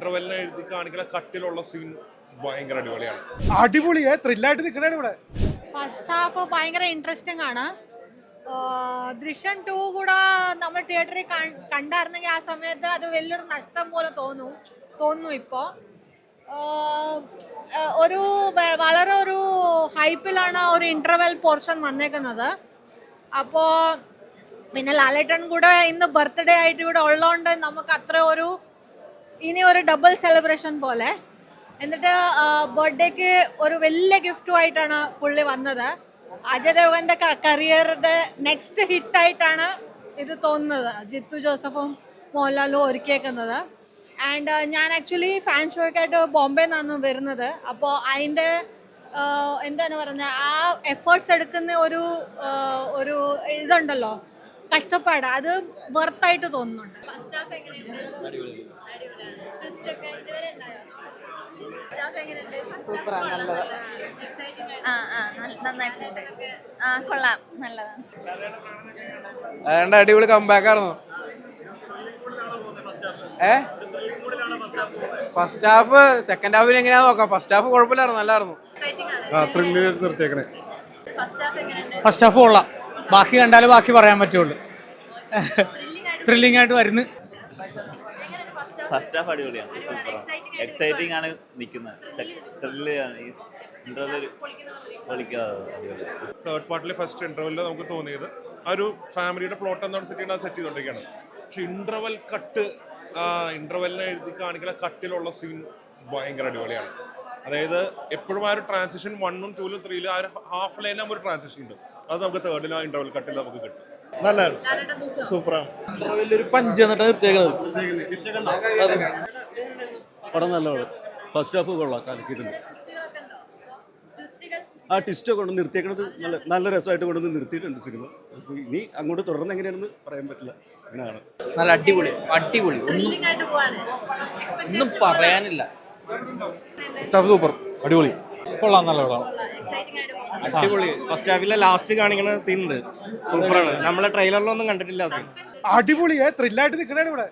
ഇന്റർവെല്ലിനെ എഴുതി കാണിക്കുന്ന കട്ടിലുള്ള സീൻ ഭയങ്കര അടിപൊളിയാണ്. അടിപൊളിയെ ത്രില്ലായിട്ട് നിൽക്കണേ ഇവിടെ. ഫസ്റ്റ് ഹാഫ് ഭയങ്കര ഇൻട്രസ്റ്റിംഗ് ആണ്. ദൃശ്യം 2 കൂടെ നമ്മൾ തിയേറ്ററിൽ കണ്ടായിരുന്നെങ്കിൽ ആ സമയത്ത് അത് വലിയൊരു നഷ്ടം പോലെ തോന്നുന്നു ഇപ്പോൾ. ഒരു വളരെ ഒരു ഹൈപ്പിലാണ് ഒരു ഇന്റർവെൽ പോർഷൻ വന്നേക്കുന്നത്. അപ്പോൾ പിന്നെ ലാലേട്ടൻ കൂടെ ഇന്ന് ബർത്ത്ഡേ ആയിട്ട് ഇവിടെ ഉള്ളതുകൊണ്ട് നമുക്ക് അത്ര ഇനി ഒരു ഡബിൾ സെലിബ്രേഷൻ പോലെ. എന്നിട്ട് ബർത്ത്ഡേക്ക് ഒരു വലിയ ഗിഫ്റ്റുമായിട്ടാണ് പുള്ളി വന്നത്. അജയ് ദേവ്ഗന്റെ കരിയറിന്റെ നെക്സ്റ്റ് ഹിറ്റായിട്ടാണ് ഇത് തോന്നുന്നത്. ജിത്തു ജോസഫും മോഹൻലാലും ഒരുക്കിയേക്കുന്നത്. ആൻഡ് ഞാൻ ആക്ച്വലി ഫാൻ ഷോയ്ക്കായിട്ട് ബോംബെ നിന്നാണ് വരുന്നത്. അപ്പോൾ അതിൻ്റെ എന്താണ് പറയുന്നത്, ആ എഫേർട്സ് എടുക്കുന്ന ഒരു ഇതുണ്ടല്ലോ, കഷ്ടപ്പാട്, അത് വെർത്തായിട്ട് തോന്നുന്നുണ്ട്. കൊള്ളാം, നല്ലതാണ്. അടിപൊളി കംബാക്ക് ആയിരുന്നു. ഫസ്റ്റ് ഹാഫ് സെക്കൻഡ് ഹാഫിന് എങ്ങനെയാ നോക്കാം. ഫസ്റ്റ് ഹാഫ് കുഴപ്പമില്ലായിരുന്നു, നല്ലായിരുന്നു. ഫസ്റ്റ് ഹാഫ് കൊള്ളാം. ബാക്കി കണ്ടാലേ ബാക്കി പറയാൻ പറ്റുള്ളൂ. ത്രില്ലിംഗ് ആയിട്ട് വരുന്നു. ഫസ്റ്റ് ഹാഫ് അടിപൊളിയാണ്, സൂപ്പറാണ്, എക്സൈറ്റിംഗ് ആണ് നിൽക്കുന്നത്. തേർഡ് പാർട്ടിലെ ഫസ്റ്റ് ഇന്റർവെല്ലിൽ നമുക്ക് തോന്നിയത് ആ ഒരു ഫാമിലിയുടെ പ്ലോട്ട് എന്താണ് സെറ്റ് ചെയ്തുകൊണ്ടിരിക്കുകയാണ്. പക്ഷെ ഇന്റർവെല്ലിനെ എഴുതി കാണിക്കുന്ന കട്ടിലുള്ള സീൻ ഭയങ്കര അടിപൊളിയാണ്. അതായത് എപ്പോഴും ആ ഒരു ട്രാൻസിഷൻ 1ഉം 2ലും 3ലും ആ ഒരു ഹാഫ് ലൈൻ ആകുമ്പോൾ ഒരു ട്രാൻസിഷൻ ഉണ്ട്. അത് നമുക്ക് തേർഡിലും ആ ഇന്റർവെൽ കട്ടിൽ നമുക്ക് കിട്ടും. നല്ലതാണ്, സൂപ്പറാണ്. ഒരു പഞ്ച് എന്നിട്ട് നിർത്തിയേക്കണത്. പടം നല്ലതാണ്. ഫസ്റ്റ് ഹാഫ് കൊള്ളാം, കലക്കിയിട്ടുണ്ട്. ആ ട്വിസ്റ്റ് കൊണ്ട് നിർത്തിയേക്കണത് നല്ല രസമായിട്ട് കൊണ്ടുവന്ന് നിർത്തിയിട്ടുണ്ട് സിനിമ. ഇനി അങ്ങോട്ട് തുടർന്ന് എങ്ങനെയാണെന്ന് പറയാൻ പറ്റില്ല. അങ്ങനെയാണ്. നല്ല അടിപൊളി ഒന്നും പറയാനില്ല. സ്റ്റാഫ് സൂപ്പർ, അടിപൊളി, കൊള്ളാം, നല്ല കൊള്ളാം, അടിപൊളി. ഫസ്റ്റ് ഹാഫിലെ ലാസ്റ്റ് കാണിക്കുന്ന സീൻ ഉണ്ട്, സൂപ്പറാണ്. നമ്മളെ ട്രെയിലറിലൊന്നും കണ്ടിട്ടില്ല. അടിപൊളിയെ ത്രില്ലായിട്ട് നിൽക്കണേ ഇവിടെ.